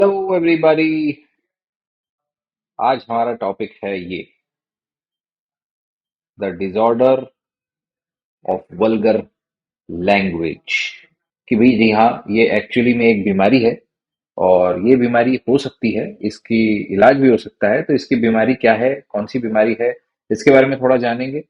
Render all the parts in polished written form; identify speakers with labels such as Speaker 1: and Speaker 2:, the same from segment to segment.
Speaker 1: Hello everybody. आज हमारा topic है ये the disorder of vulgar language. कि भाई जी हाँ, ये एक्चुअली में एक बीमारी है और ये बीमारी हो सकती है, इसकी इलाज भी हो सकता है। तो इसकी बीमारी क्या है, कौन सी बीमारी है, इसके बारे में थोड़ा जानेंगे।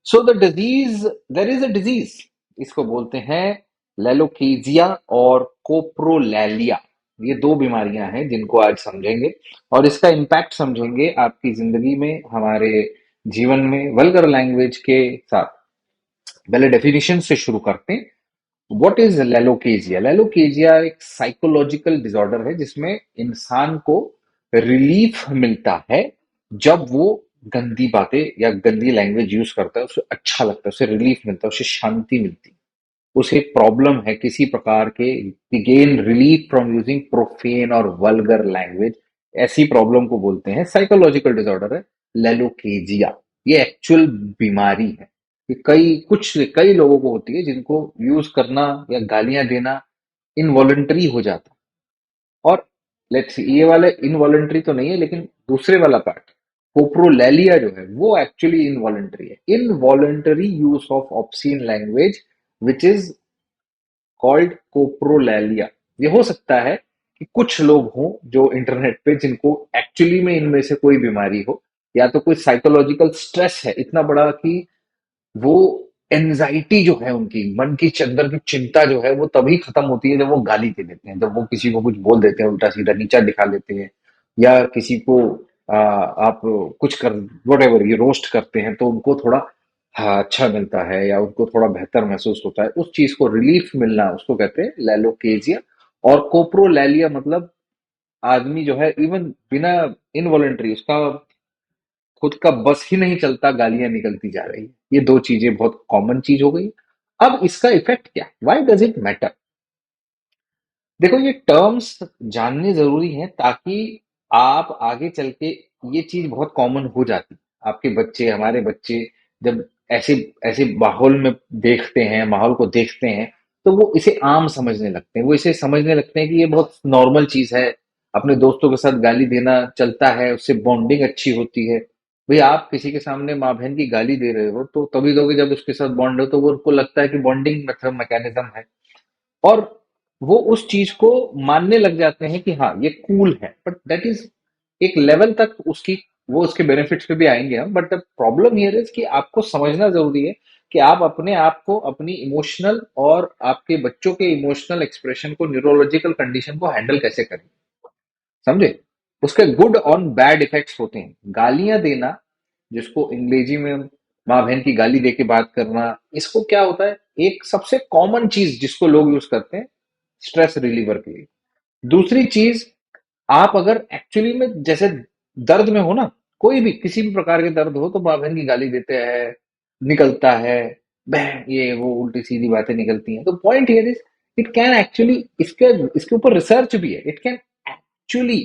Speaker 1: So the disease, there is a disease, इसको बोलते हैं लेलोकेजिया और कोप्रोलैलिया। ये दो बीमारियां हैं जिनको आज समझेंगे और इसका इम्पैक्ट समझेंगे आपकी जिंदगी में, हमारे जीवन में, वल्गर लैंग्वेज के साथ। पहले डेफिनेशन से शुरू करते हैं। What is लेलोकेजिया? लेलोकेजिया एक साइकोलॉजिकल डिसऑर्डर है जिसमें इंसान को रिलीफ मिलता है जब वो गंदी बातें या गंदी लैंग्वेज यूज करता है। उसे अच्छा लगता है, उसे रिलीफ मिलता है, उसे शांति मिलती है। उसे प्रॉब्लम है किसी प्रकार के, gain relief from using profane और वल्गर लैंग्वेज। ऐसी प्रॉब्लम को बोलते हैं, साइकोलॉजिकल डिसऑर्डर है लेलोकेजिया। ये एक्चुअल बीमारी है। ये कई लोगों को होती है जिनको यूज करना या गालियां देना इनवॉलंटरी हो जाता है। और लेट्स सी, ये वाले इनवॉलंटरी तो नहीं है, लेकिन दूसरे वाला पार्ट कोप्रोलैलिया जो है वो एक्चुअली इनवॉलंटरी है। Involuntary use of obscene language which is called coprolalia. ये हो सकता है कि कुछ लोग हों जो इंटरनेट पे, जिनको एक्चुअली में इनमें से कोई बीमारी हो, या तो कोई साइकोलॉजिकल स्ट्रेस है इतना बड़ा कि वो एंजाइटी जो है, उनकी मन की अंदर की चिंता जो है वो तभी खत्म होती है जब वो गाली दे देते हैं, जब वो किसी को कुछ बोल देते हैं, उल्टा सीधा नीचा दिखा देते हैं, या किसी को आप कुछ कर, वट एवर, ये रोस्ट करते हैं, तो उनको थोड़ा हाँ अच्छा मिलता है या उनको थोड़ा बेहतर महसूस होता है। उस चीज को रिलीफ मिलना, उसको कहते हैं लैलोकेजिया। और कोप्रोलैलिया मतलब आदमी जो है इवन बिना इनवॉलेंट्री, उसका खुद का बस ही नहीं चलता, गालियां निकलती जा रही है। ये दो चीजें बहुत कॉमन चीज हो गई। अब इसका इफेक्ट क्या, वाई डज इट मैटर? देखो, ये टर्म्स जानने जरूरी हैं ताकि आप आगे चल के, ये चीज बहुत कॉमन हो जाती। आपके बच्चे, हमारे बच्चे जब ऐसे ऐसे माहौल में देखते हैं, माहौल को देखते हैं, तो वो इसे आम समझने लगते हैं। वो इसे समझने लगते हैं कि ये बहुत नॉर्मल चीज है। अपने दोस्तों के साथ गाली देना चलता है, उससे बॉन्डिंग अच्छी होती है। भाई, आप किसी के सामने माँ बहन की गाली दे रहे हो तो तभी दोगे जब उसके साथ बॉन्ड हो, तो वो उनको लगता है कि बॉन्डिंग मतलब मैकेनिज्म है। और वो उस चीज को मानने लग जाते हैं कि हाँ ये कूल है। बट दैट इज एक लेवल तक उसकी, वो उसके बेनिफिट्स पे भी आएंगे हम। But the problem here is कि आपको समझना जरूरी है कि आप अपने आप को, अपनी इमोशनल और आपके बच्चों के इमोशनल एक्सप्रेशन को, न्यूरोलॉजिकल कंडीशन को हैंडल कैसे करें। समझे? उसके गुड और बैड इफेक्ट्स होते हैं। गालियां देना, जिसको अंग्रेजी में माँ बहन की गाली दे के बात करना, इसको क्या होता है, एक सबसे कॉमन चीज जिसको लोग यूज करते हैं स्ट्रेस रिलीवर के लिए। दूसरी चीज, आप अगर एक्चुअली में जैसे दर्द में हो ना, कोई भी किसी भी प्रकार के दर्द हो, तो माँ बहन की गाली देते हैं, निकलता है बह, ये वो उल्टी सीधी बातें निकलती हैं। तो point here is, it can actually, इसके इसके ऊपर रिसर्च भी है, it can actually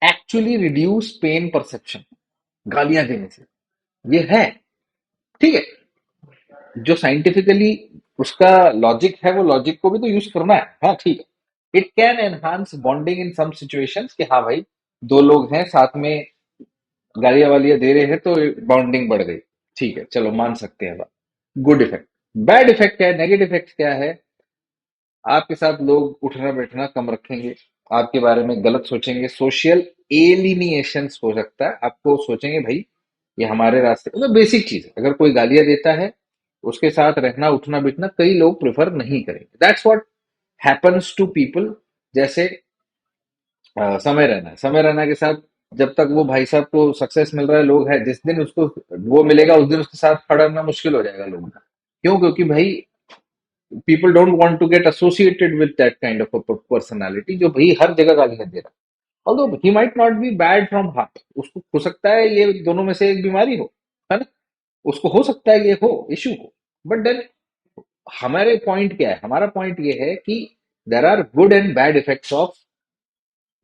Speaker 1: actually reduce pain perception गालियां देने से। ये है, ठीक है। जो साइंटिफिकली उसका लॉजिक है, वो लॉजिक को भी तो यूज करना है। हाँ, ठीक है। It can enhance bonding in some situations, कि हाँ भाई, दो लोग हैं साथ में, गालियां वालियां दे रहे हैं तो बॉन्डिंग बढ़ गई। ठीक है, चलो मान सकते हैं बात। Good effect. बैड इफेक्ट क्या है, नेगेटिव इफेक्ट क्या है? आपके साथ लोग उठना बैठना कम रखेंगे, आपके बारे में गलत सोचेंगे, सोशल एलिनिएशन हो सकता है। आपको सोचेंगे भाई ये हमारे रास्ते, मतलब बेसिक चीज है। अगर कोई गालियां देता है, उसके साथ रहना, उठना बैठना कई लोग प्रेफर नहीं करेंगे। That's what happens to people. जैसे समय रैना, समय रैना के साथ जब तक वो भाई साहब को सक्सेस मिल रहा है, लोग है, जिस दिन उसको वो मिलेगा उस दिन उसके साथ खड़ा रहना मुश्किल हो जाएगा लोगों का। क्यों? क्योंकि भाई people don't want to get associated with that kind of a personality जो भाई हर जगह गालियां दे रहा है। although he might not be bad from heart, उसको हो सकता है ये दोनों में से एक बीमारी हो, है ना? उसको हो सकता है ये हो, इशू हो। बट देन हमारे पॉइंट क्या है, हमारा पॉइंट ये है कि there are good and bad effects of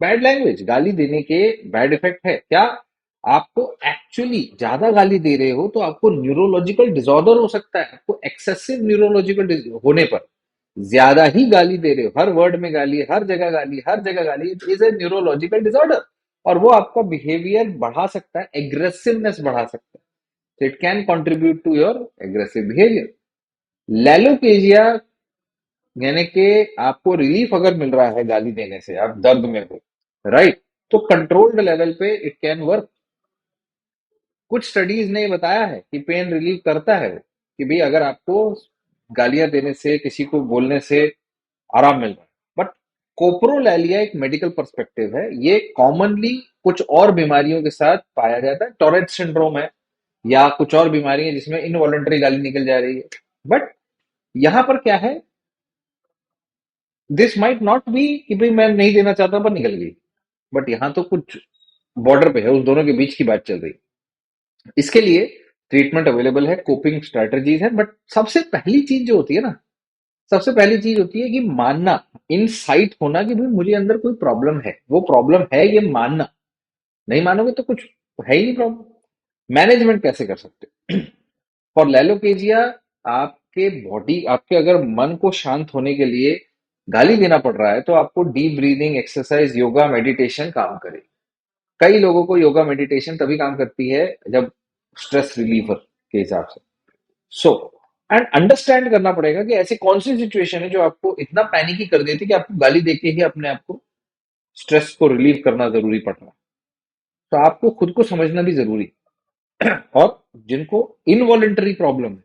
Speaker 1: bad language. गाली देने के बैड इफेक्ट है क्या? आपको एक्चुअली ज्यादा गाली दे रहे हो तो आपको न्यूरोलॉजिकल डिसऑर्डर हो सकता है, आपको एक्सेसिव न्यूरोलॉजिकल होने पर। ज्यादा ही गाली दे रहे हो, हर वर्ड में गाली, हर जगह गाली, हर जगह गाली, it is a neurological disorder. और वो आपका बिहेवियर बढ़ा सकता है, एग्रेसिवनेस बढ़ा सकता है। So it can contribute to your aggressive behavior. लैलोपेजिया यानी कि आपको रिलीफ अगर मिल रहा है गाली देने से, आप दर्द में हो, राइट, तो कंट्रोल्ड लेवल पे इट कैन वर्क। कुछ स्टडीज ने बताया है कि पेन रिलीफ करता है वो, कि भाई अगर आपको गालियां देने से, किसी को बोलने से आराम मिल रहा है। बट कोप्रोलैलिया एक मेडिकल पर्सपेक्टिव है, ये कॉमनली कुछ और बीमारियों के साथ पाया जाता है, टॉरेट सिंड्रोम है या कुछ और बीमारी है जिसमें इनवॉलेंटरी गाली निकल जा रही है। बट यहां पर क्या है, दिस माइट नॉट बी कि भाई मैं नहीं देना चाहता पर निकल गई, बट यहां तो कुछ बॉर्डर पे है, उस दोनों के बीच की बात चल रही है। इसके लिए ट्रीटमेंट अवेलेबल है, कोपिंग स्ट्रेटजीज है, बट सबसे पहली चीज जो होती है ना, सबसे पहली चीज होती है कि मानना, इनसाइट होना कि भाई मुझे अंदर कोई प्रॉब्लम है, वो प्रॉब्लम है ये मानना। नहीं मानोगे तो कुछ है ही नहीं प्रॉब्लम। मैनेजमेंट कैसे कर सकते हो? फॉर लैलोपेजिया, आपके बॉडी, आपके अगर मन को शांत होने के लिए गाली देना पड़ रहा है, तो आपको deep breathing exercise, yoga, meditation काम करे। कई लोगों को योगा मेडिटेशन तभी काम करती है जब स्ट्रेस रिलीवर के हिसाब से। सो एंड अंडरस्टैंड करना पड़ेगा कि ऐसी कौन सी सिचुएशन है जो आपको इतना पैनिकी कर देती है कि आपको गाली देके ही अपने आप को, स्ट्रेस को रिलीव करना जरूरी पड़ रहा है। तो आपको खुद को समझना भी जरूरी है। और जिनको इनवॉलेंटरी प्रॉब्लम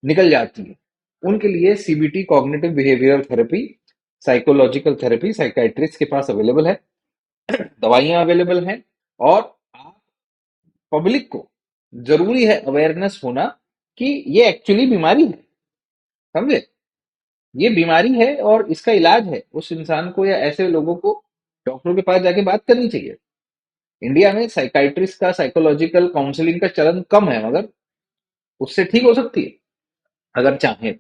Speaker 1: निकल जाती है, उनके लिए CBT, cognitive behavioural therapy, psychological therapy psychiatrist के पास अवेलेबल है, दवाइयां अवेलेबल हैं। और पब्लिक को जरूरी है अवेयरनेस होना कि ये एक्चुअली बीमारी है, समझे? ये बीमारी है और इसका इलाज है। उस इंसान को या ऐसे लोगों को डॉक्टरों के पास जाके बात करनी चाहिए। इंडिया में साइकाइट्रिस्ट का, साइकोलॉजिकल काउंसलिंग का चलन कम है, मगर उससे ठीक हो सकती है अगर चाहें।